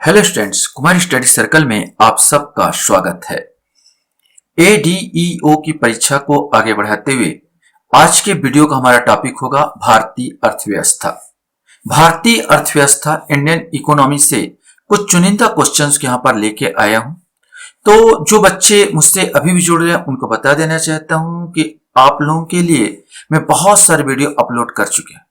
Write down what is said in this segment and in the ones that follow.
Hello students, Kumar study circle में आप सबका स्वागत है। एडीईओ की परीक्षा को आगे बढ़ाते हुए आज के वीडियो का हमारा टॉपिक होगा भारतीय अर्थव्यवस्था। भारतीय अर्थव्यवस्था इंडियन इकोनॉमी से कुछ चुनिंदा क्वेश्चंस यहाँ पर लेके आया हूँ। तो जो बच्चे मुझसे अभी भी जुड़ रहे हैं उनको बता देना चाहता हूँ कि आप लोगों के लिए मैं बहुत सारे वीडियो अपलोड कर चुके हैं।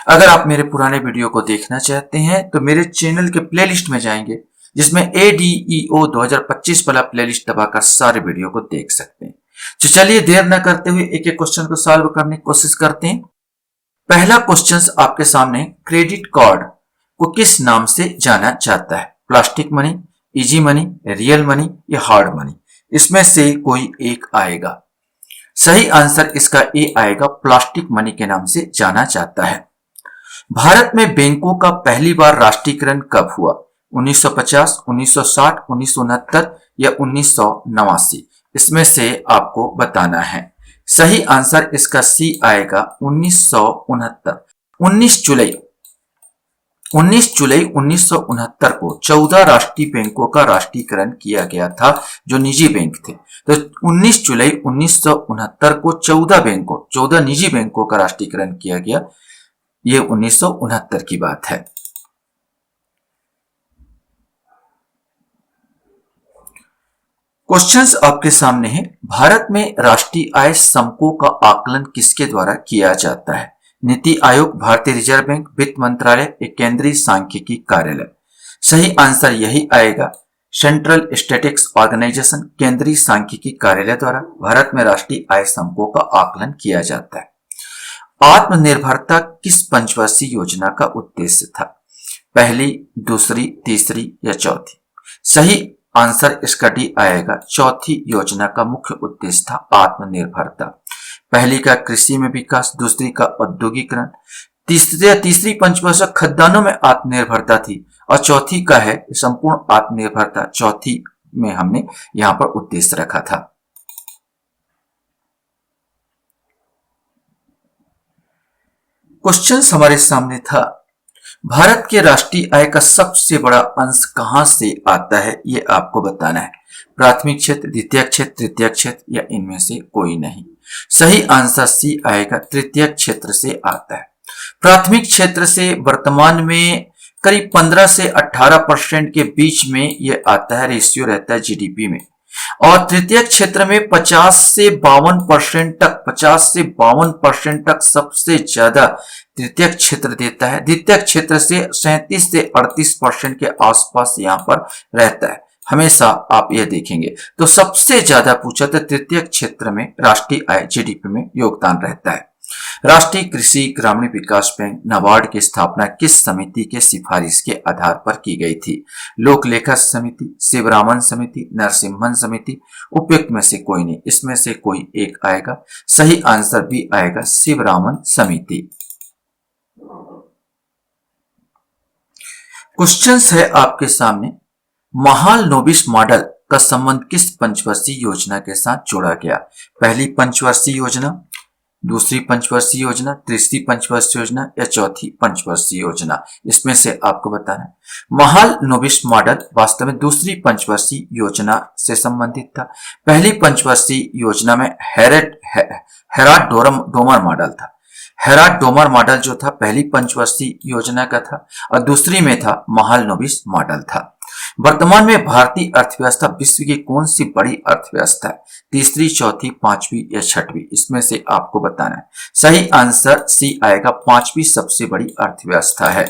अगर आप मेरे पुराने वीडियो को देखना चाहते हैं तो मेरे चैनल के प्लेलिस्ट में जाएंगे, जिसमें एडीईओ 2025 वाला प्लेलिस्ट दबाकर सारे वीडियो को देख सकते हैं। तो चलिए देर न करते हुए एक एक क्वेश्चन को सॉल्व करने की कोशिश करते हैं। पहला क्वेश्चन आपके सामने, क्रेडिट कार्ड को किस नाम से जाना जाता है? Plastic money, easy money, real money या हार्ड मनी? इसमें से कोई एक आएगा। सही आंसर इसका ए आएगा, प्लास्टिक मनी के नाम से जाना जाता है। भारत में बैंकों का पहली बार राष्ट्रीयकरण कब हुआ? 1950, 1960, 1969 या 1989? इसमें से आपको बताना है। सही आंसर इसका सी आएगा, 1969। 19 जुलाई 1969 को 14 राष्ट्रीय बैंकों का राष्ट्रीयकरण किया गया था, जो निजी बैंक थे। तो 19 जुलाई 1969 को 14 निजी बैंकों का राष्ट्रीयकरण किया गया। ये 1969 की बात है। क्वेश्चंस आपके सामने है। भारत में राष्ट्रीय आय समको का आकलन किसके द्वारा किया जाता है? नीति आयोग, भारतीय रिजर्व बैंक, वित्त मंत्रालय, एक केंद्रीय सांख्यिकी कार्यालय? सही आंसर यही आएगा, सेंट्रल स्टैटिस्टिक्स ऑर्गेनाइजेशन, केंद्रीय सांख्यिकी कार्यालय द्वारा भारत में राष्ट्रीय आय समको का आकलन किया जाता है। आत्मनिर्भरता किस पंचवर्षीय योजना का उद्देश्य था? पहली, दूसरी, तीसरी या चौथी? सही आंसर इसका डी आएगा, चौथी योजना का मुख्य उद्देश्य था आत्मनिर्भरता। पहली का कृषि में विकास, दूसरी का औद्योगिकरण, तीसरी पंचवर्षीय खदानों में आत्मनिर्भरता थी और चौथी का है संपूर्ण आत्मनिर्भरता। चौथी में हमने यहां पर उद्देश्य रखा था। क्वेश्चन हमारे सामने था, भारत के राष्ट्रीय आय का सबसे बड़ा अंश कहां से आता है? ये आपको बताना है। प्राथमिक क्षेत्र, द्वितीय क्षेत्र, तृतीय क्षेत्र या इनमें से कोई नहीं? सही आंसर सी आएगा, तृतीय क्षेत्र से आता है। प्राथमिक क्षेत्र से वर्तमान में करीब 15 से 18% के बीच में ये आता है, रेशियो रहता है जीडीपी में। और तृतीय क्षेत्र में 50 से 52% तक सबसे ज्यादा तृतीय क्षेत्र देता है। द्वितीय क्षेत्र से 37 से 38% के आसपास यहां पर रहता है। हमेशा आप यह देखेंगे तो सबसे ज्यादा पूछा तो तृतीय क्षेत्र में राष्ट्रीय आय जीडीपी में योगदान रहता है। राष्ट्रीय कृषि ग्रामीण विकास बैंक नाबार्ड की स्थापना किस समिति के सिफारिश के आधार पर की गई थी? लोक लेखा समिति, शिवरामन समिति, नरसिम्हन समिति? उपयुक्त में से कोई नहीं, इसमें से कोई एक आएगा। सही आंसर भी आएगा, शिवरामन समिति। क्वेश्चन है आपके सामने, महालनोबिस मॉडल का संबंध किस पंचवर्षीय योजना के साथ जोड़ा गया? पहली पंचवर्षीय योजना, दूसरी पंचवर्षीय योजना, तीसरी पंचवर्षीय योजना या चौथी पंचवर्षीय योजना? इसमें से आपको बताना है। महालनोबिस मॉडल वास्तव में दूसरी पंचवर्षीय योजना से संबंधित था। पहली पंचवर्षीय योजना में हेराल्ड डोमर मॉडल था। हेराल्ड डोमर मॉडल जो था पहली पंचवर्षीय योजना का था और दूसरी में था महालनोबिस मॉडल था। वर्तमान में भारतीय अर्थव्यवस्था विश्व की कौन सी बड़ी अर्थव्यवस्था है? तीसरी, चौथी, पांचवी या छठवीं? इसमें से आपको बताना है। सही आंसर सी आएगा, पांचवी सबसे बड़ी अर्थव्यवस्था है।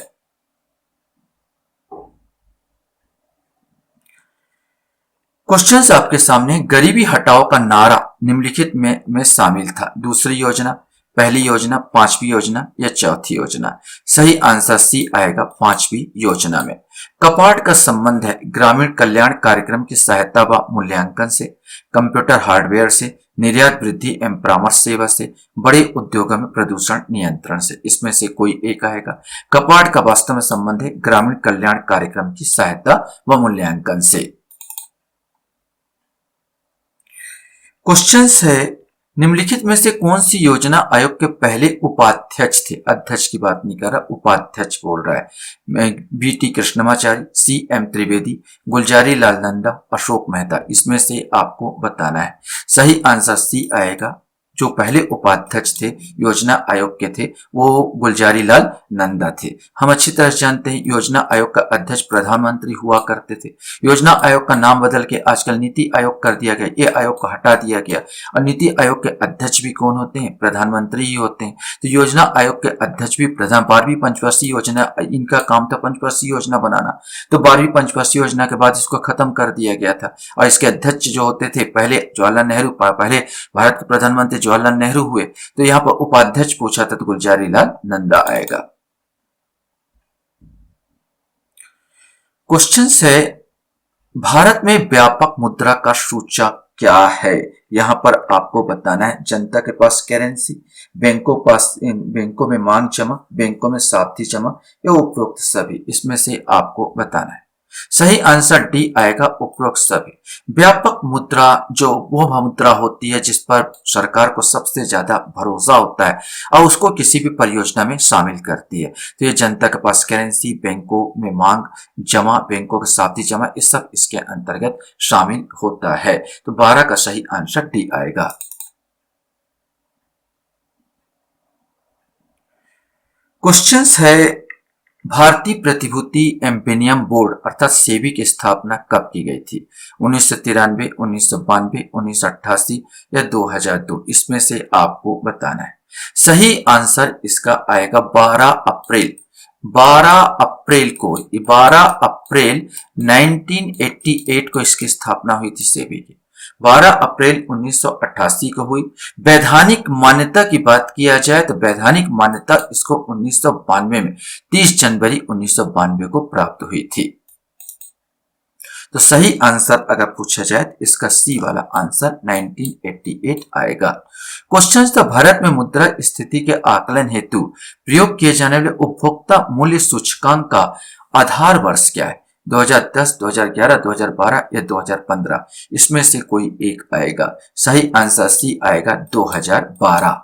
क्वेश्चंस आपके सामने, गरीबी हटाओ का नारा निम्नलिखित में शामिल था? दूसरी योजना, पहली योजना, पांचवी योजना या चौथी योजना? सही आंसर सी आएगा, पांचवी योजना में। कपाट का संबंध है ग्रामीण कल्याण कार्यक्रम की सहायता व मूल्यांकन से, कंप्यूटर हार्डवेयर से, निर्यात वृद्धि एवं परामर्श सेवा से, बड़े उद्योगों में प्रदूषण नियंत्रण से? इसमें से कोई एक आएगा। कपाट का वास्तव में संबंध है ग्रामीण कल्याण कार्यक्रम की सहायता व मूल्यांकन से। क्वेश्चन है, निम्नलिखित में से कौन सी योजना आयोग के पहले उपाध्यक्ष थे? अध्यक्ष की बात नहीं कर रहा, उपाध्यक्ष बोल रहा है। बी.टी. कृष्णमाचारी, सी.एम. त्रिवेदी, गुलजारी लाल नंदा, अशोक मेहता। इसमें से आपको बताना है। सही आंसर सी आएगा। जो पहले उपाध्यक्ष थे योजना आयोग के थे वो गुलजारी लाल नंदा थे। हम अच्छी तरह जानते हैं योजना आयोग का अध्यक्ष प्रधानमंत्री हुआ करते थे। योजना आयोग का नाम बदल के आजकल नीति आयोग कर दिया गया, ये आयोग को हटा दिया गया। और नीति आयोग के अध्यक्ष भी कौन होते हैं? प्रधानमंत्री ही होते हैं। तो योजना आयोग के अध्यक्ष भी प्रधान 12वीं पंचवर्षीय योजना, इनका काम था पंचवर्षीय योजना बनाना। तो 12वीं पंचवर्षीय योजना के बाद इसको खत्म कर दिया गया था। और इसके अध्यक्ष जो होते थे पहले जवाहरलाल नेहरू, पहले भारत के प्रधानमंत्री जवाहरलाल नेहरू हुए। तो यहाँ पर उपाध्यक्ष पूछा था तो गुलजारी लाल नंदा आएगा। क्वेश्चन है भारत में व्यापक मुद्रा का सूचक क्या है? यहां पर आपको बताना है जनता के पास करेंसी, बैंकों में मांग जमा, बैंकों में सावधि जमा या उपरोक्त सभी। इसमें से आपको बताना है। सही आंसर डी आएगा, उपरोक्त सभी। व्यापक मुद्रा जो वो मुद्रा होती है जिस पर सरकार को सबसे ज्यादा भरोसा होता है और उसको किसी भी परियोजना में शामिल करती है। तो ये जनता के पास करेंसी, बैंकों में मांग जमा, बैंकों के सावधि जमा, ये सब इसके अंतर्गत शामिल होता है। तो 12 का सही आंसर डी आएगा। क्वेश्चन है भारतीय प्रतिभूति एवं विनिमय बोर्ड अर्थात सेबी की स्थापना कब की गई थी? 1993, 1992, 1988 या 2002। इसमें से आपको बताना है। सही आंसर इसका आएगा 12 अप्रैल। 12 अप्रैल को 12 अप्रैल 1988 को इसकी स्थापना हुई थी सेबी की। 12 अप्रैल 1988 को हुई। वैधानिक मान्यता की बात किया जाए तो वैधानिक मान्यता इसको 1992 में 30 जनवरी 1992 को प्राप्त हुई थी। तो सही आंसर अगर पूछा जाए तो इसका सी वाला आंसर 1988 आएगा। क्वेश्चन था भारत में मुद्रा स्थिति के आकलन हेतु प्रयोग किए जाने वाले उपभोक्ता मूल्य सूचकांक का आधार वर्ष क्या है? 2010, 2011, 2012 या 2015। इसमें से कोई एक आएगा। सही आंसर सी आएगा 2012।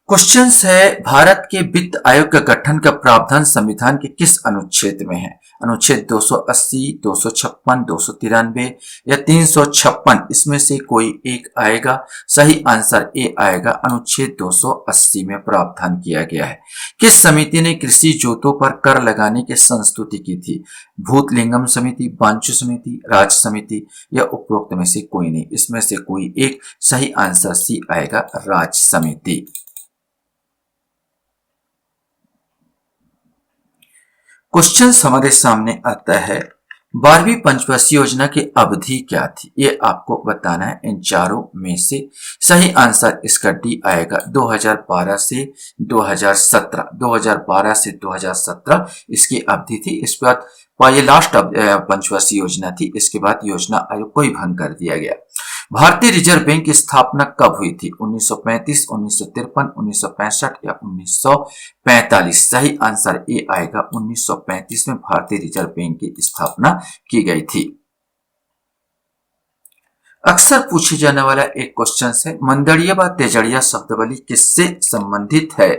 क्वेश्चन है भारत के वित्त आयोग का गठन का प्रावधान संविधान के किस अनुच्छेद में है? अनुच्छेद 280, 256, 293 या 356। इसमें से कोई एक आएगा। सही आंसर ए आएगा, अनुच्छेद 280 में प्रावधान किया गया है। किस समिति ने कृषि जोतों पर कर लगाने की संस्तुति की थी? भूतलिंगम समिति, बांचु समिति, राज समिति या उपरोक्त में से कोई नहीं। इसमें से कोई एक। सही आंसर सी आएगा, राज समिति। क्वेश्चन हमारे सामने आता है 12वीं पंचवर्षीय योजना की अवधि क्या थी? ये आपको बताना है इन चारों में से। सही आंसर इसका डी आएगा, 2012 से 2017। 2012 से 2017 इसकी अवधि थी। इस बाद ये लास्ट पंचवर्षीय योजना थी। इसके बाद योजना आयोग को ही भंग कर दिया गया। भारतीय रिजर्व बैंक की स्थापना कब हुई थी? 1935, 1953, 1965 या 1945। सही आंसर ए आएगा, 1935 में भारतीय रिजर्व बैंक की स्थापना की गई थी। अक्सर पूछे जाने वाला एक क्वेश्चन है मंदड़िया व तेजड़िया शब्दावली किससे संबंधित है?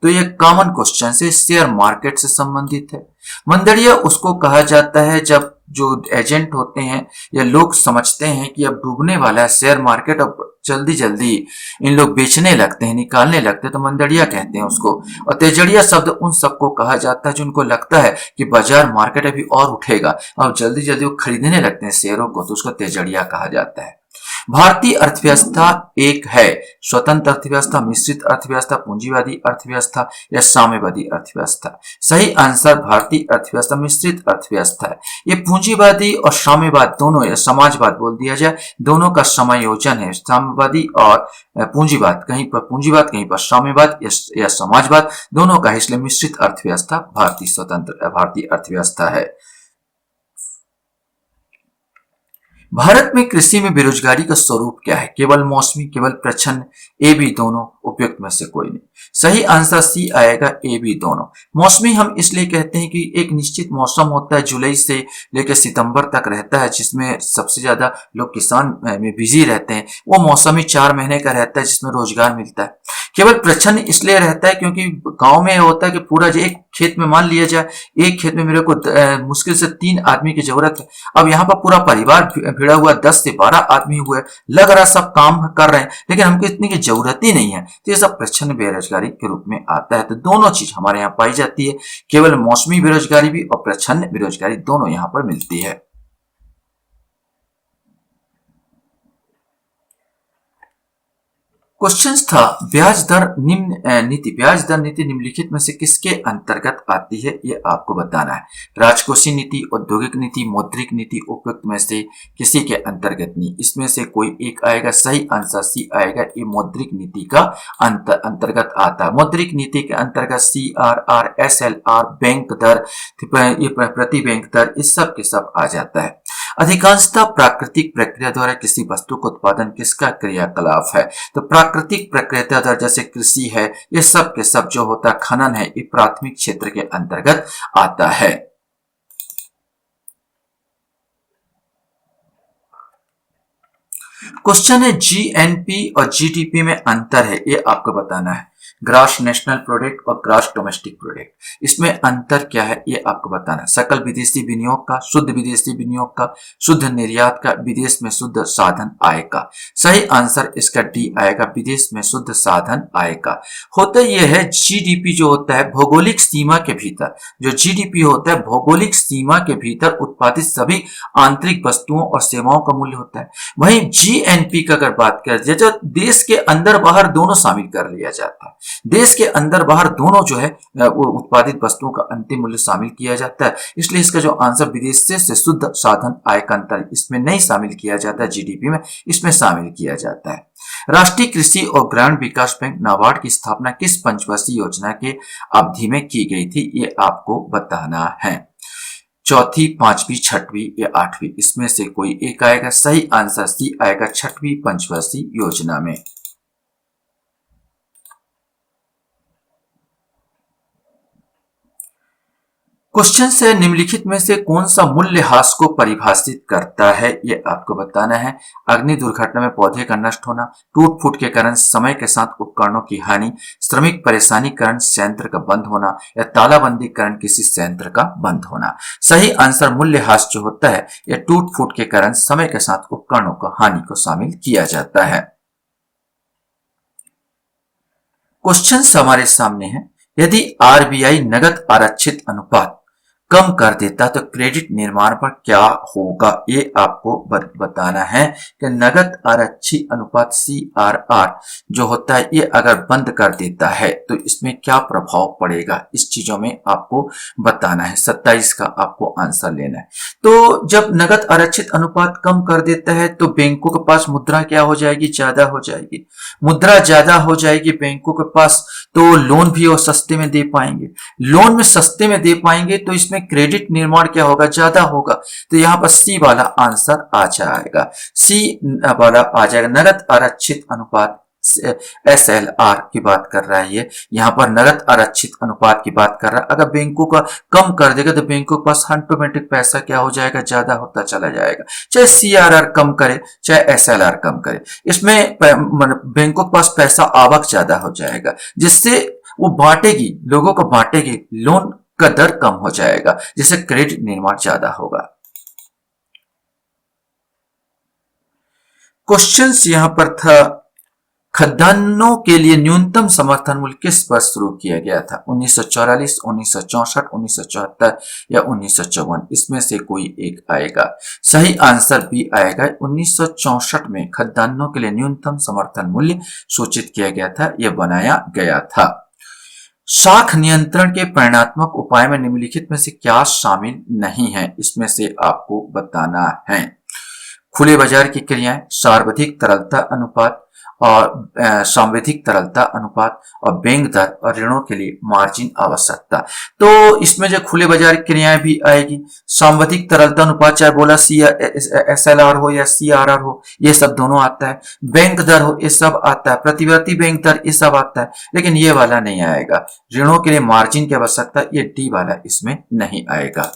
तो ये कॉमन क्वेश्चन है, शेयर मार्केट से संबंधित है। मंदड़िया उसको कहा जाता है जब जो एजेंट होते हैं या लोग समझते हैं कि अब डूबने वाला है शेयर मार्केट, अब जल्दी जल्दी इन लोग बेचने लगते हैं, निकालने लगते हैं, तो मंदड़िया कहते हैं उसको। और तेजड़िया शब्द उन सबको कहा जाता है जिनको लगता है कि बाजार मार्केट अभी और उठेगा, अब जल्दी जल्दी वो खरीदने लगते हैं शेयरों को, तो उसको तेजड़िया कहा जाता है। भारतीय अर्थव्यवस्था एक है स्वतंत्र अर्थव्यवस्था, मिश्रित अर्थव्यवस्था, पूंजीवादी अर्थव्यवस्था या साम्यवादी अर्थव्यवस्था। सही आंसर भारतीय अर्थव्यवस्था मिश्रित अर्थव्यवस्था है। ये पूंजीवादी और साम्यवाद दोनों या समाजवाद बोल दिया जाए, दोनों का समायोजन है। साम्यवादी और पूंजीवाद, कहीं पर पूंजीवाद कहीं पर साम्यवाद या समाजवाद, दोनों का है, इसलिए मिश्रित अर्थव्यवस्था भारतीय अर्थव्यवस्था है। भारत में कृषि में बेरोजगारी का स्वरूप क्या है? केवल मौसमी, केवल प्रच्छन्न, ए बी दोनों, उपयुक्त में से कोई नहीं। सही आंसर सी आएगा, ए बी दोनों। मौसमी हम इसलिए कहते हैं कि एक निश्चित मौसम होता है, जुलाई से लेकर सितंबर तक रहता है, जिसमें सबसे ज्यादा लोग किसान में बिजी रहते हैं। वो मौसमी 4 महीने का रहता है जिसमें रोजगार मिलता है। केवल प्रच्छन्न इसलिए रहता है क्योंकि गांव में होता है कि पूरा जो एक खेत में मान लिया जाए, एक खेत में मेरे को मुश्किल से 3 आदमी की जरूरत है। अब यहाँ पर पूरा परिवार भिड़ा हुआ 10 से 12 आदमी हुए, लग रहा सब काम कर रहे हैं, लेकिन हमको इतनी की जरूरत ही नहीं है। तो ये सब प्रच्छन्न बेरोजगारी के रूप में आता है। तो दोनों चीज हमारे यहाँ पाई जाती है, केवल मौसमी बेरोजगारी भी और प्रच्छन्न बेरोजगारी दोनों यहाँ पर मिलती है। क्वेश्चन था ब्याज दर नीति निम्नलिखित में से किसके अंतर्गत आती है, ये आपको बताना है। राजकोषीय नीति, औद्योगिक नीति, मौद्रिक नीति, उपयुक्त में से किसी के अंतर्गत नहीं। इसमें से कोई एक आएगा। सही आंसर सी आएगा, ये मौद्रिक नीति का अंतर्गत आता है। मौद्रिक नीति के अंतर्गत CRR, SLR, बैंक दर, ये प्रति बैंक दर, इस सब के सब आ जाता है। अधिकांशतः प्राकृतिक प्रक्रिया द्वारा किसी वस्तु का उत्पादन किसका क्रियाकलाप है? तो प्राकृतिक प्रक्रिया द्वारा जैसे कृषि है, ये सब के सब जो होता है, खनन है, ये प्राथमिक क्षेत्र के अंतर्गत आता है। क्वेश्चन है GNP और GDP में अंतर है, ये आपको बताना है। ग्रॉस नेशनल प्रोडक्ट और ग्रॉस डोमेस्टिक प्रोडक्ट, इसमें अंतर क्या है ये आपको बताना है। सकल विदेशी विनियोग का, शुद्ध विदेशी विनियोग का, शुद्ध निर्यात का, विदेश में शुद्ध साधन आय का। सही आंसर इसका डी आएगा, विदेश में शुद्ध साधन आय का। होता यह है GDP जो होता है भौगोलिक सीमा के भीतर, जो GDP होता है भौगोलिक सीमा के भीतर उत्पादित सभी आंतरिक वस्तुओं और सेवाओं का मूल्य होता है। वहीं GNP का अगर बात करें, जो देश के अंदर बाहर दोनों शामिल कर लिया जाता है। देश के अंदर बाहर दोनों जो है वो उत्पादित वस्तुओं का अंतिम मूल्य शामिल किया जाता है। इसलिए इसका जो आंसर विदेश से शुद्ध साधन आय का अंतर, इसमें नहीं शामिल किया जाता है GDP में, इसमें शामिल किया जाता है। राष्ट्रीय कृषि और ग्रामीण विकास बैंक नाबार्ड की स्थापना किस पंचवर्षीय योजना के अवधि में की गई थी, ये आपको बताना है। चौथी, पांचवी, छठवीं या आठवीं, इसमें से कोई एक आएगा। सही आंसर सी आएगा, छठवीं पंचवर्षीय योजना में। क्वेश्चन से निम्नलिखित में से कौन सा मूल्यह्रास को परिभाषित करता है, ये आपको बताना है। अग्नि दुर्घटना में पौधे का नष्ट होना, टूट फूट के कारण समय के साथ उपकरणों की हानि, श्रमिक परेशानी कारण संयंत्र का बंद होना, या तालाबंदी कारण किसी संयंत्र का बंद होना। सही आंसर मूल्यह्रास जो होता है, यह टूट फूट के कारण समय के साथ उपकरणों को हानि को शामिल किया जाता है। क्वेश्चन हमारे सामने है, यदि RBI नगद आरक्षित अनुपात कम कर देता तो क्रेडिट निर्माण पर क्या होगा, ये आपको बताना है कि नगद आरक्षित अनुपात CRR जो होता है, ये अगर बंद कर देता है तो इसमें क्या प्रभाव पड़ेगा, इस चीजों में आपको बताना है। 27 का आपको आंसर लेना है। तो जब नगद आरक्षित अनुपात कम कर देता है तो बैंकों के पास मुद्रा क्या हो जाएगी, ज्यादा हो जाएगी। मुद्रा ज्यादा हो जाएगी बैंकों के पास, तो लोन भी वो सस्ते में दे पाएंगे। लोन में सस्ते में दे पाएंगे तो इसमें क्रेडिट निर्माण क्या होगा, ज्यादा होगा। तो यहाँ पर सी वाला आंसर आ जाएगा, सी वाला आ जाएगा। नगद आरक्षित अनुपात SLR की बात कर रहा है ये, यहाँ पर नगद आरक्षित अनुपात की बात कर रहा है। अगर बैंकों का कम कर देगा तो बैंकों के पास ऑटोमेटिक पैसा क्या हो जाएगा, ज्यादा होता चला जाएगा। चाहे CRR कम करे, चाहे SLR कम करे, इसमें बैंकों के पास पैसा आवक ज्यादा हो जाएगा, जिससे वो बांटेगी, लोगों को बांटेगी, लोन का दर कम हो जाएगा, जिससे क्रेडिट निर्माण ज्यादा होगा। क्वेश्चंस यहां पर था, खाद्यान्नों के लिए न्यूनतम समर्थन मूल्य किस वर्ष शुरू किया गया था? 1944, 1964, 1974 या 1954, इसमें से कोई एक आएगा। सही आंसर बी आएगा, 1964 में खाद्यान्नों के लिए न्यूनतम समर्थन मूल्य सूचित किया गया था, यह बनाया गया था। शाख नियंत्रण के परिणात्मक उपाय में निम्नलिखित में से क्या शामिल नहीं है, इसमें से आपको बताना है। खुले बाजार की क्रियाएं सर्वाधिक तरलता अनुपात और सांविधिक तरलता अनुपात और बैंक दर और ऋणों के लिए मार्जिन आवश्यकता। तो इसमें जो खुले बाजार की क्रियाएं भी आएगी, सांविधिक तरलता अनुपात चाहे बोला SLR हो या CRR हो, ये सब दोनों आता है। बैंक दर हो, ये सब आता है। प्रतिवर्ती बैंक दर, ये सब आता है, लेकिन ये वाला नहीं आएगा। ऋणों के लिए मार्जिन की आवश्यकता, ये डी वाला इसमें नहीं आएगा।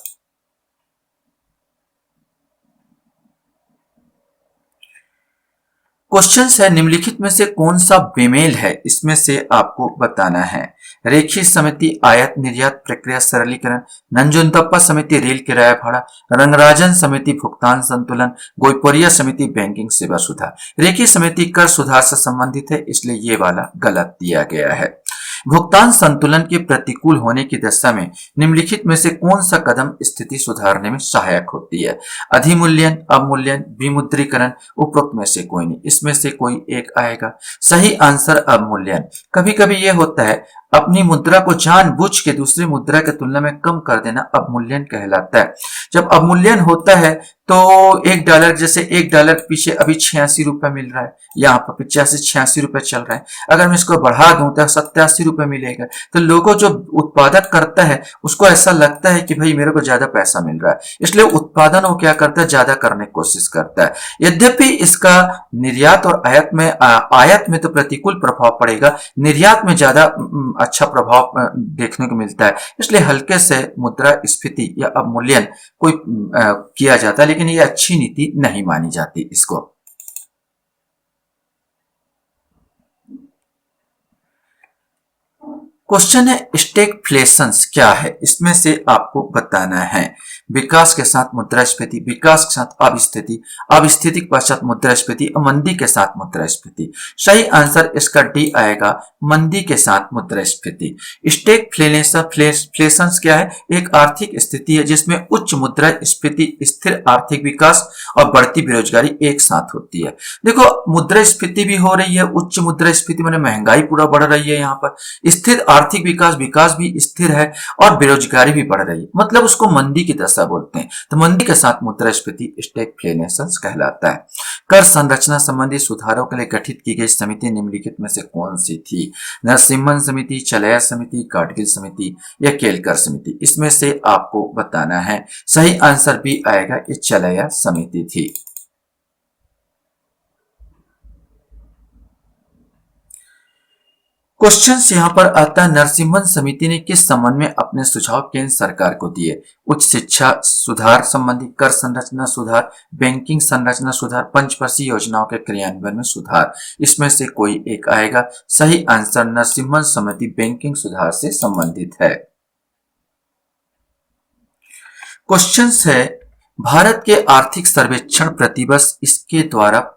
क्वेश्चन है निम्नलिखित में से कौन सा बेमेल है, इसमें से आपको बताना है। रेखीय समिति आयात निर्यात प्रक्रिया सरलीकरण, नंजुंदप्पा समिति रेल किराया भाड़ा, रंगराजन समिति भुगतान संतुलन, गोईपोरिया समिति बैंकिंग सेवा सुधार। रेखीय समिति कर सुधार से संबंधित है, इसलिए ये वाला गलत दिया गया है। भुगतान संतुलन के प्रतिकूल होने की दशा में निम्नलिखित में से कौन सा कदम स्थिति सुधारने में सहायक होती है? अधिमूल्यन, अवमूल्यन, विमुद्रीकरण, उपरोक्त में से कोई नहीं, इसमें से कोई एक आएगा। सही आंसर अवमूल्यन। कभी कभी यह होता है, अपनी मुद्रा को जानबूझ के दूसरी मुद्रा की तुलना में कम कर देना अवमूल्यन कहलाता है। जब अवमूल्यन होता है तो $1, जैसे $1 पीछे अभी 86 रुपए मिल रहा है, यहाँ पर 85-86 रुपए चल रहा है, अगर मैं इसको बढ़ा दूं तो 87 रुपए मिलेगा। तो लोगों जो उत्पादक करता है उसको ऐसा लगता है कि भाई मेरे को ज्यादा पैसा मिल रहा है, इसलिए उत्पादन वो क्या करता है, ज्यादा करने की कोशिश करता है। यद्यपि इसका निर्यात और आयात में तो प्रतिकूल प्रभाव पड़ेगा, निर्यात में ज्यादा अच्छा प्रभाव देखने को मिलता है, इसलिए हल्के से मुद्रा स्फीति या अवमूल्यन कोई किया जाता है, लेकिन ये अच्छी नीति नहीं मानी जाती इसको। क्वेश्चन है स्टैगफ्लेशंस क्या है, इसमें से आपको बताना है। विकास के साथ मुद्रास्फीति, विकास के साथ अभिस्थिति, अभिस्थिति के पश्चात मुद्रास्फीति, मंदी के साथ मुद्रास्फीति। सही आंसर इसका डी आएगा, मंदी के साथ मुद्रास्फीति। स्टैगफ्लेशंस क्या है? एक आर्थिक स्थिति है जिसमें उच्च मुद्रास्फीति, स्थिर आर्थिक विकास और बढ़ती बेरोजगारी एक साथ होती है। देखो, मुद्रास्फीति भी हो रही है, उच्च मुद्रास्फीति माने महंगाई पूरा बढ़ रही है, यहाँ पर स्थिर आर्थिक विकास भी स्थिर है और बेरोजगारी भी बढ़ रही है, मतलब उसको मंदी की दशा बोलते हैं। तो मंदी के साथ मुद्रास्फीति स्टैगफ्लेशन कहलाता है। कर संरचना संबंधी सुधारों के लिए गठित की गई समिति निम्नलिखित में से कौन सी थी? नरसिम्हन समिति, चलैया समिति, काटगिल समिति या केलकर समिति, इसमें से आपको बताना है। सही आंसर भी आएगा, ये चलैया समिति थी। क्वेश्चन यहाँ पर आता है, नरसिम्हन समिति ने किस संबंध में अपने सुझाव केंद्र सरकार को दिए? उच्च शिक्षा सुधार संबंधी, कर संरचना सुधार, बैंकिंग संरचना सुधार, पंचवर्षीय योजनाओं के क्रियान्वयन में सुधार, इसमें से कोई एक आएगा। सही आंसर नरसिम्हन समिति बैंकिंग सुधार से संबंधित है। क्वेश्चन है, भारत के आर्थिक सर्वेक्षण प्रतिवर्ष इसके द्वारा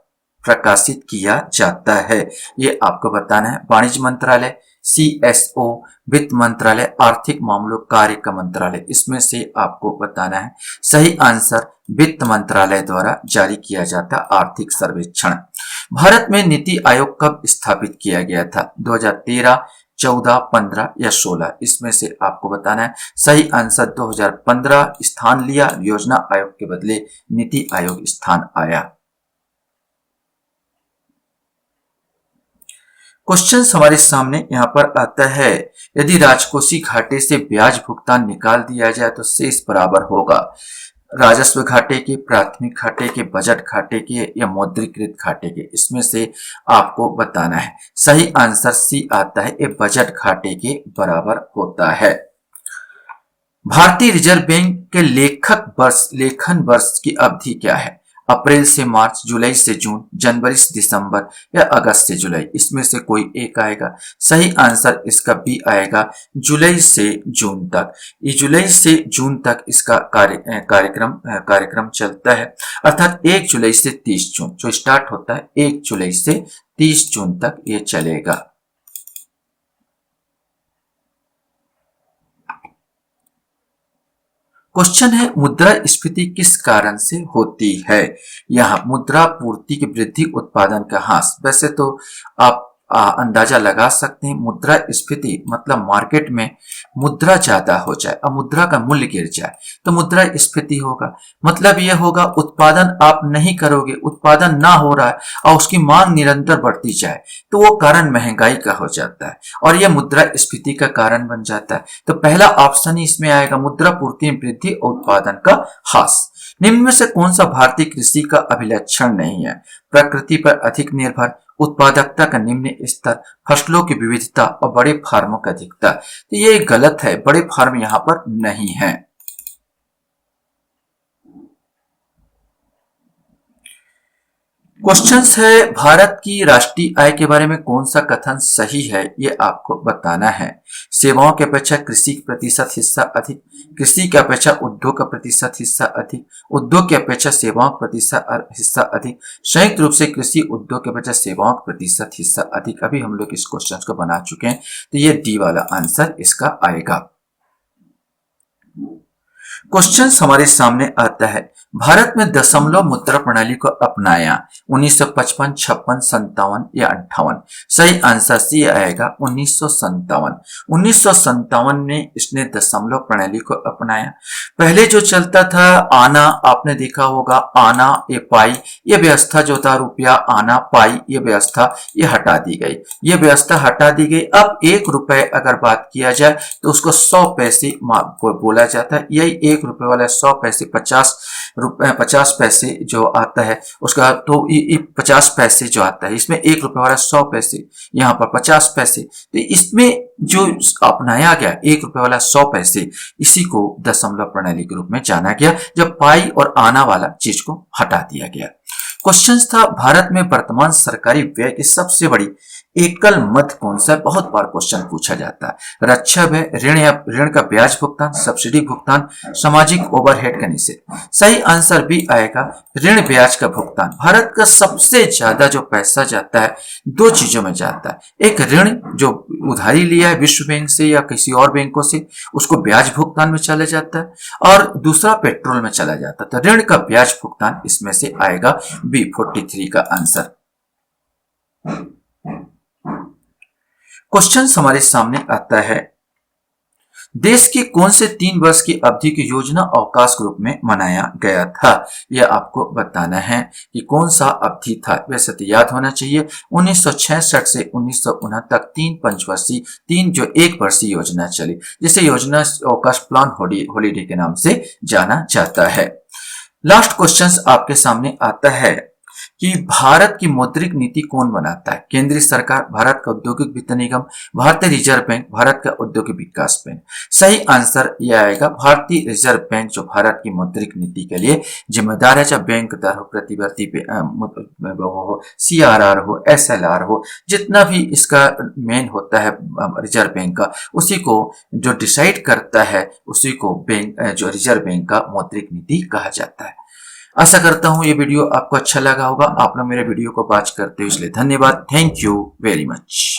प्रकाशित किया जाता है, ये आपको बताना है। वाणिज्य मंत्रालय, CSO, वित्त मंत्रालय, आर्थिक मामलों कार्य मंत्रालय, इसमें से आपको बताना है। सही आंसर वित्त मंत्रालय द्वारा जारी किया जाता आर्थिक सर्वेक्षण। भारत में नीति आयोग कब स्थापित किया गया था? 2013, 14, 15 या 16, इसमें से आपको बताना है। सही आंसर 2015 स्थान लिया, योजना आयोग के बदले नीति आयोग स्थान आया। क्वेश्चन हमारे सामने यहाँ पर आता है, यदि राजकोषीय घाटे से ब्याज भुगतान निकाल दिया जाए तो शेष बराबर होगा राजस्व घाटे के, प्राथमिक घाटे के, बजट घाटे के या मौद्रीकृत घाटे के, इसमें से आपको बताना है। सही आंसर सी आता है, ये बजट घाटे के बराबर होता है। भारतीय रिजर्व बैंक के लेखन वर्ष की अवधि क्या है? अप्रैल से मार्च, जुलाई से जून, जनवरी से दिसंबर या अगस्त से जुलाई, इसमें से कोई एक आएगा। सही आंसर इसका बी आएगा, जुलाई से जून तक। ये जुलाई से जून तक इसका कार्यक्रम चलता है, अर्थात 1 जुलाई से 30 जून जो स्टार्ट होता है, 1 जुलाई से 30 जून तक ये चलेगा। क्वेश्चन है, मुद्रास्फीति किस कारण से होती है? यहाँ मुद्रा पूर्ति की वृद्धि, उत्पादन का ह्रास। वैसे तो आप अंदाजा लगा सकते हैं। मुद्रा स्फीति मतलब मार्केट में मुद्रा ज्यादा हो जाए और मुद्रा का मूल्य गिर जाए तो मुद्रा स्फीति होगा। मतलब यह होगा उत्पादन आप नहीं करोगे, उत्पादन ना हो रहा है और उसकी मांग निरंतर बढ़ती जाए तो वो कारण महंगाई का हो जाता है और यह मुद्रा स्फीति का कारण बन जाता है। तो पहला ऑप्शन ही इसमें आएगा, मुद्रा पूर्ति में वृद्धि और उत्पादन का ह्रास। निम्न में से कौन सा भारतीय कृषि का अभिलक्षण नहीं है? प्रकृति पर अधिक निर्भर, उत्पादकता का निम्न स्तर, फसलों की विविधता और बड़े फार्मों की अधिकता। तो ये गलत है, बड़े फार्म यहाँ पर नहीं है। क्वेश्चंस है, भारत की राष्ट्रीय आय के बारे में कौन सा कथन सही है? ये आपको बताना है। सेवाओं की अपेक्षा कृषि का प्रतिशत हिस्सा अधिक, कृषि की अपेक्षा उद्योग का प्रतिशत हिस्सा अधिक, उद्योग की अपेक्षा सेवाओं का प्रतिशत हिस्सा अधिक, संयुक्त रूप से कृषि उद्योग की अपेक्षा सेवाओं का प्रतिशत हिस्सा अधिक। अभी हम लोग इस क्वेश्चन को बना चुके हैं तो ये डी वाला आंसर इसका आएगा। क्वेश्चन हमारे सामने आता है, भारत में दशमलव मुद्रा प्रणाली को अपनाया 1955, 56, 57 या 58। सही आंसर सी आएगा 1957। 1957 में इसने दशमलव प्रणाली को अपनाया। पहले जो चलता था आना, आपने देखा होगा आना ये पाई, ये व्यवस्था जो था रुपया आना पाई, ये व्यवस्था ये हटा दी गई, ये व्यवस्था हटा दी गई। अब 1 रुपए अगर बात किया जाए तो उसको 100 पैसे बोला जाता है। यही 1 रुपए वाला 100 पैसे 50 पैसे जो आता है उसका, तो ये 50 पैसे जो आता है इसमें 1 रुपए वाला 100 पैसे, यहाँ पर 50 पैसे। तो इसमें जो अपनाया गया 1 रुपए वाला 100 पैसे, इसी को दशमलव प्रणाली के रूप में जाना गया जब पाई और आना वाला चीज को हटा दिया गया। क्वेश्चन था, भारत में वर्तमान सरकारी व्यय की सबसे बड़ी एकल मद कौन सा? बहुत बार क्वेश्चन पूछा जाता है। रक्षा व्यय, ऋण या ऋण का ब्याज भुगतान, सब्सिडी भुगतान, सामाजिक ओवरहेड का निषेध। सही आंसर भी आएगा ऋण ब्याज का भुगतान। भारत का सबसे ज्यादा जो पैसा जाता है 2 चीजों में जाता है। एक ऋण जो उधारी लिया है विश्व बैंक से या किसी और बैंकों से, उसको ब्याज भुगतान में चला जाता है, और दूसरा पेट्रोल में चला जाता है। तो ऋण का ब्याज भुगतान इसमें से आएगा बी 43 का आंसर। क्वेश्चन हमारे सामने आता है, देश की कौन से 3 वर्ष की अवधि की योजना अवकाश के रूप में मनाया गया था? यह आपको बताना है कि कौन सा अवधि था। वैसे तो याद होना चाहिए 1966 से 1969 तक 3 पंचवर्षीय 3 जो 1 वर्षीय योजना चली, जिसे योजना अवकाश प्लान हॉलीडे के नाम से जाना जाता है। लास्ट क्वेश्चन आपके सामने आता है कि भारत की मौद्रिक नीति कौन बनाता है? केंद्रीय सरकार, भारत का औद्योगिक वित्त निगम, भारतीय रिजर्व बैंक, भारत का औद्योगिक विकास बैंक। सही आंसर यह आएगा भारतीय रिजर्व बैंक जो भारत की मौद्रिक नीति के लिए जिम्मेदार है। चाहे बैंक दर हो, प्रतिवर्ती हो, CRR हो, SLR हो, जितना भी इसका मेन होता है रिजर्व बैंक का, उसी को जो डिसाइड करता है उसी को बैंक जो रिजर्व बैंक का मौद्रिक नीति कहा जाता है। आशा करता हूं ये वीडियो आपको अच्छा लगा होगा। आप लोग मेरे वीडियो को वॉच करते हो इसलिए धन्यवाद। Thank you very much.